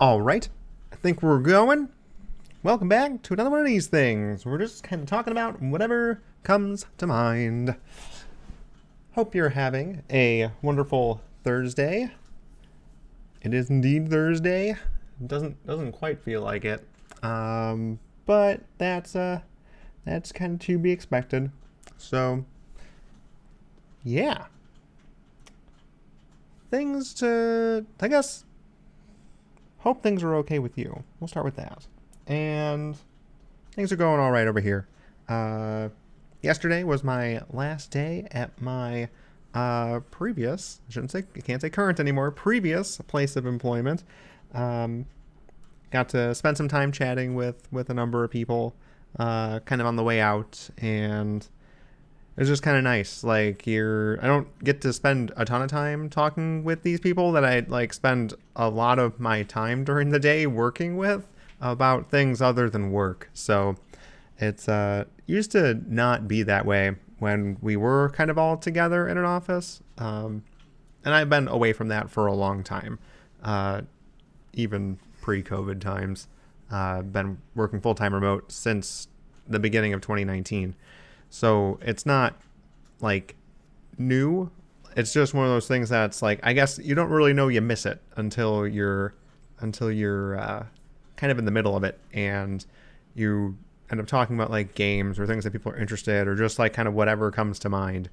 All right, I think we're going. Welcome back to another one of these things. We're just kind of talking about whatever comes to mind. Hope you're having a wonderful Thursday. It is indeed Thursday. It doesn't quite feel like it, but that's kind of to be expected. So yeah, things to I guess hope things are okay with you. We'll start with that. And things are going all right over here. Uh, Yesterday was my last day at my previous, I can't say current anymore, previous place of employment. Um, Got to spend some time chatting with a number of people kind of on the way out, and it was just kind of nice. I don't get to spend a ton of time talking with these people that I like spend a lot of my time during the day working with about things other than work. So it's used to not be that way when we were kind of all together in an office. And I've been away from that for a long time, even pre-COVID times. Been working full-time remote since the beginning of 2019. So it's not like new. It's just one of those things that's like, I guess you don't really know you miss it until you're kind of in the middle of it, and you end up talking about like games or things that people are interested, or just like kind of whatever comes to mind,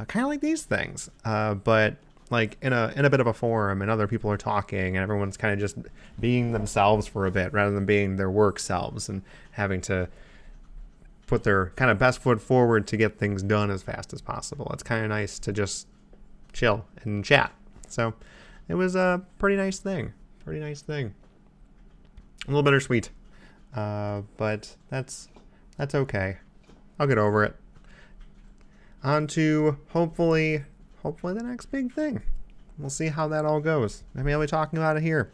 kind of like these things, but like in a bit of a forum, and other people are talking and everyone's kind of just being themselves for a bit rather than being their work selves and having to put their kind of best foot forward to get things done as fast as possible. It's kind of nice to just chill and chat. So it was a pretty nice thing. A little bittersweet, but that's okay. I'll get over it. On to hopefully the next big thing. We'll see how that all goes. Maybe I'll be talking about it here.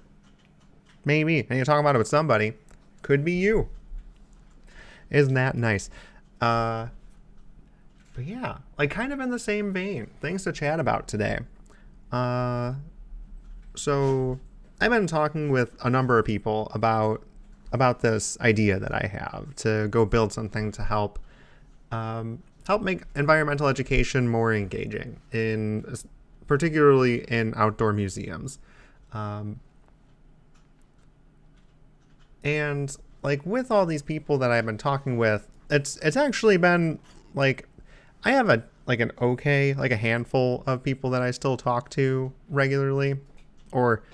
Maybe. And you're talking about it with somebody. Could be you. Isn't that nice? But yeah, like kind of in the same vein, things to chat about today. So I've been talking with a number of people about this idea that I have to go build something to help make environmental education more engaging, particularly in outdoor museums. And like with all these people that I've been talking with, it's actually been like I have a handful of people that I still talk to regularly, or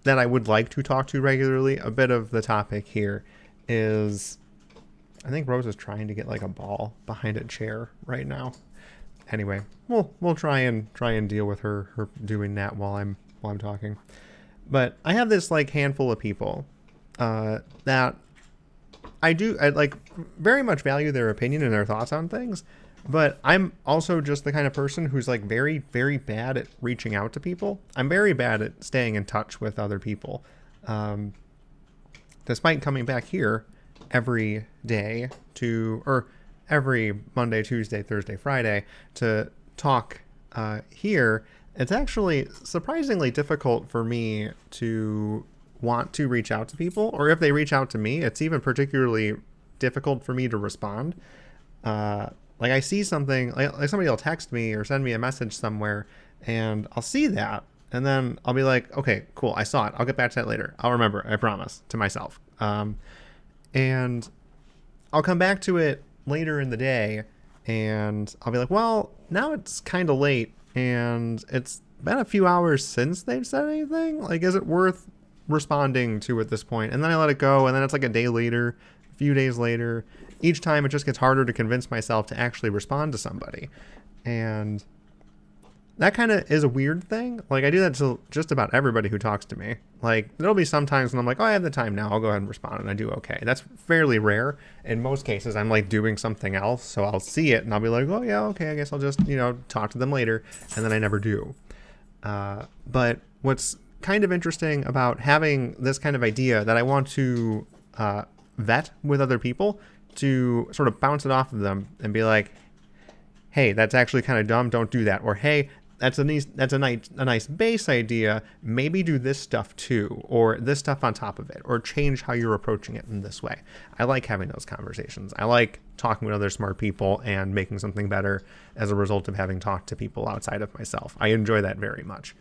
that I would like to talk to regularly. A bit of the topic here is, I think Rose is trying to get like a ball behind a chair right now. Anyway, we'll try and deal with her doing that while I'm talking. But I have this like handful of people that I like very much value their opinion and their thoughts on things. But I'm also just the kind of person who's like very, very bad at reaching out to people. I'm very bad at staying in touch with other people. Despite coming back here every day or every Monday, Tuesday, Thursday, Friday to talk here, it's actually surprisingly difficult for me to want to reach out to people. Or if they reach out to me, it's even particularly difficult for me to respond. Like I see something, like somebody will text me or send me a message somewhere, and I'll see that, and then I'll be like, okay, cool, I saw it. I'll get back to that later. I'll remember, I promise, to myself. And I'll come back to it later in the day, and I'll be like, well, now it's kind of late, and it's been a few hours since they've said anything. Like, is it worth responding to at this point? And then I let it go, and then it's like a day later, a few days later. Each time it just gets harder to convince myself to actually respond to somebody. And that kind of is a weird thing. Like I do that to just about everybody who talks to me. Like there'll be some times when I'm like, oh, I have the time now, I'll go ahead and respond, and I do okay. That's fairly rare. In most cases, I'm like doing something else, so I'll see it and I'll be like, oh yeah, okay, I guess I'll just, talk to them later, and then I never do. But what's kind of interesting about having this kind of idea that I want to vet with other people, to sort of bounce it off of them and be like, hey, that's actually kind of dumb, don't do that. Or hey, that's a nice base idea. Maybe do this stuff too, or this stuff on top of it, or change how you're approaching it in this way. I like having those conversations. I like talking with other smart people and making something better as a result of having talked to people outside of myself. I enjoy that very much.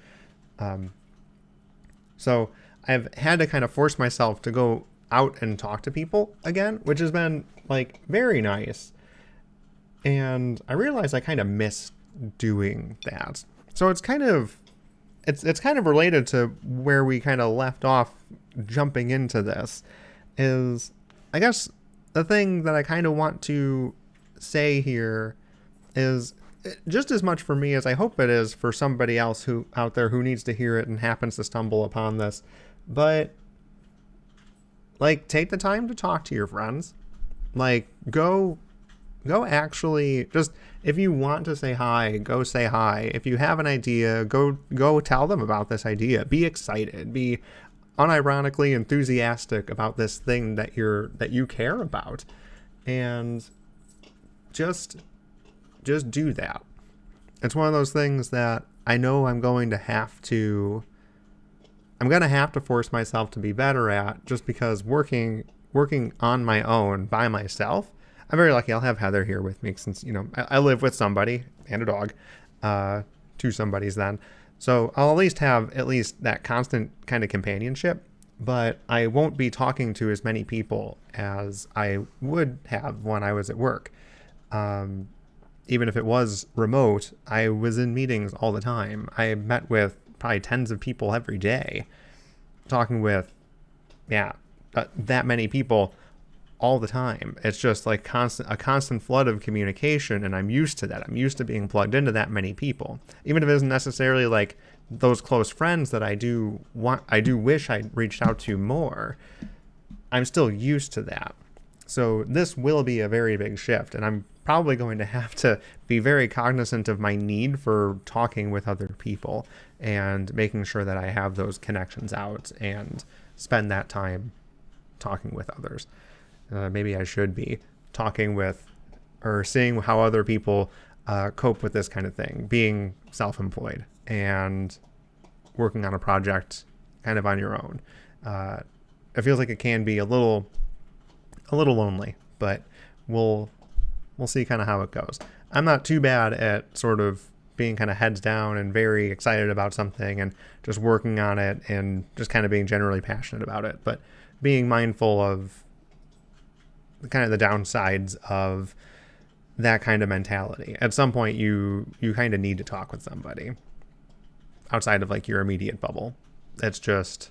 So I've had to kind of force myself to go out and talk to people again, which has been like very nice. And I realized I kind of miss doing that. So it's kind of related to where we kind of left off jumping into this is, I guess the thing that I kind of want to say here is just as much for me as I hope it is for somebody else who out there who needs to hear it and happens to stumble upon this. But like, take the time to talk to your friends. Like, go actually, just if you want to say hi, go say hi. If you have an idea, go tell them about this idea. Be excited. Be unironically enthusiastic about this thing that you care about, and just do that. It's one of those things that I know I'm going to have to force myself to be better at, just because working on my own by myself. I'm very lucky. I'll have Heather here with me since, I live with somebody and a dog, two somebodies then. So I'll at least have that constant kind of companionship, but I won't be talking to as many people as I would have when I was at work. Even if it was remote, I was in meetings all the time. I met with probably tens of people every day, talking with, that many people all the time. It's just like a constant flood of communication, and I'm used to that. I'm used to being plugged into that many people, even if it isn't necessarily like those close friends that I do wish I'd reached out to more. I'm still used to that. So this will be a very big shift, and I'm probably going to have to be very cognizant of my need for talking with other people and making sure that I have those connections out and spend that time talking with others. Maybe I should be talking with or seeing how other people cope with this kind of thing, being self-employed and working on a project kind of on your own. It feels like it can be a little lonely, but we'll see kind of how it goes. I'm not too bad at sort of being kind of heads down and very excited about something and just working on it and just kind of being generally passionate about it, but being mindful of kind of the downsides of that kind of mentality. At some point you kind of need to talk with somebody outside of like your immediate bubble. It's just,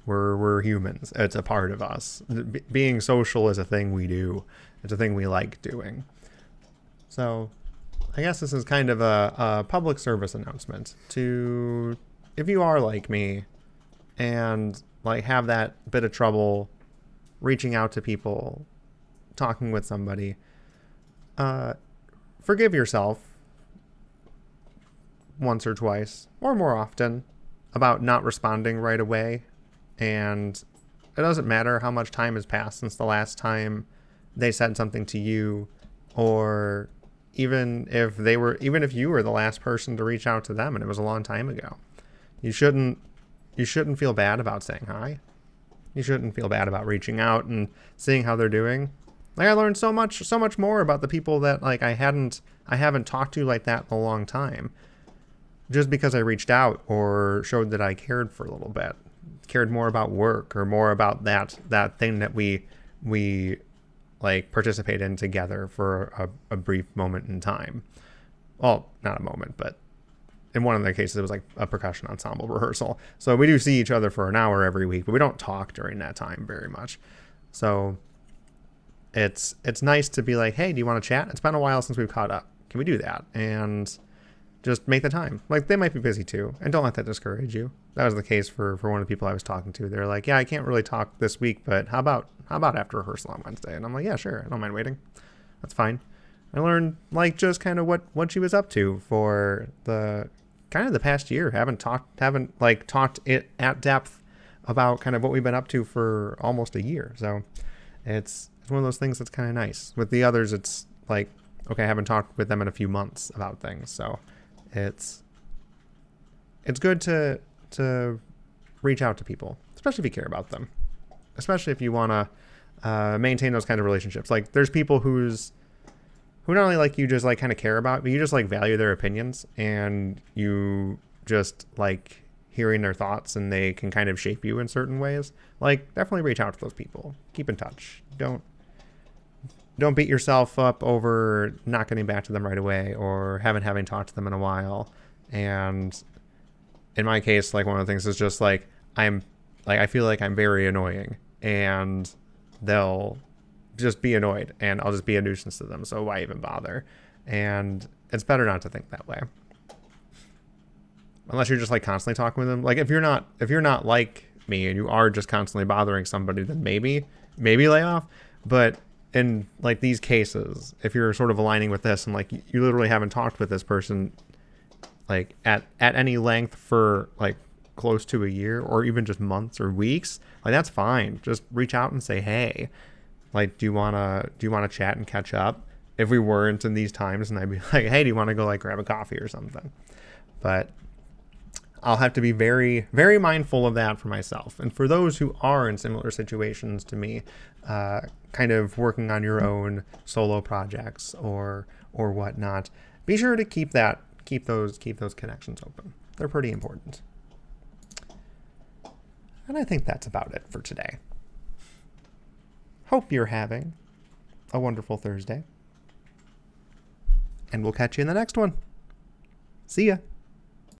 we're humans. It's a part of us. Being social is a thing we do. It's a thing we like doing. So I guess this is kind of a public service announcement to, if you are like me and like have that bit of trouble reaching out to people, talking with somebody, forgive yourself once or twice or more often about not responding right away. And it doesn't matter how much time has passed since the last time they said something to you, or even if you were the last person to reach out to them and it was a long time ago. You shouldn't feel bad about saying hi. You shouldn't feel bad about reaching out and seeing how they're doing. Like, I learned so much more about the people that like I haven't talked to like that in a long time, just because I reached out or showed that I cared for a little bit, cared more about work or more about that thing that we like participate in together for a brief moment in time. Well, not a moment, but in one of the cases, it was like a percussion ensemble rehearsal. So we do see each other for an hour every week, but we don't talk during that time very much. So it's nice to be like, hey, do you want to chat? It's been a while since we've caught up. Can we do that? And just make the time. Like, they might be busy too, and don't let that discourage you. That was the case for one of the people I was talking to. They're like, yeah, I can't really talk this week, but how about after rehearsal on Wednesday? And I'm like, yeah, sure. I don't mind waiting. That's fine. I learned like just kind of what she was up to for the kind of the past year. Haven't talked it at depth about kind of what we've been up to for almost a year. So it's one of those things that's kind of nice. With the others, it's like, okay, I haven't talked with them in a few months about things. So It's good to reach out to people, especially if you care about them, especially if you want to maintain those kind of relationships. Like there's people who not only like you just like kind of care about, but you just like value their opinions and you just like hearing their thoughts and they can kind of shape you in certain ways. Like definitely reach out to those people. Keep in touch. Don't beat yourself up over not getting back to them right away or having talked to them in a while. And in my case, like one of the things is just like I feel like I'm very annoying and they'll just be annoyed and I'll just be a nuisance to them. So why even bother? And it's better not to think that way. Unless you're just like constantly talking with them. Like if you're not like me and you are just constantly bothering somebody, then maybe lay off. But in like these cases, if you're sort of aligning with this and like you literally haven't talked with this person like at any length for like close to a year or even just months or weeks, like that's fine. Just reach out and say, hey, like, do you wanna chat and catch up? If we weren't in these times, and I'd be like, hey, do you want to go like grab a coffee or something? But I'll have to be very, very mindful of that for myself. And for those who are in similar situations to me, kind of working on your own solo projects or whatnot, be sure to keep those connections open. They're pretty important. And I think that's about it for today. Hope you're having a wonderful Thursday. And we'll catch you in the next one. See ya.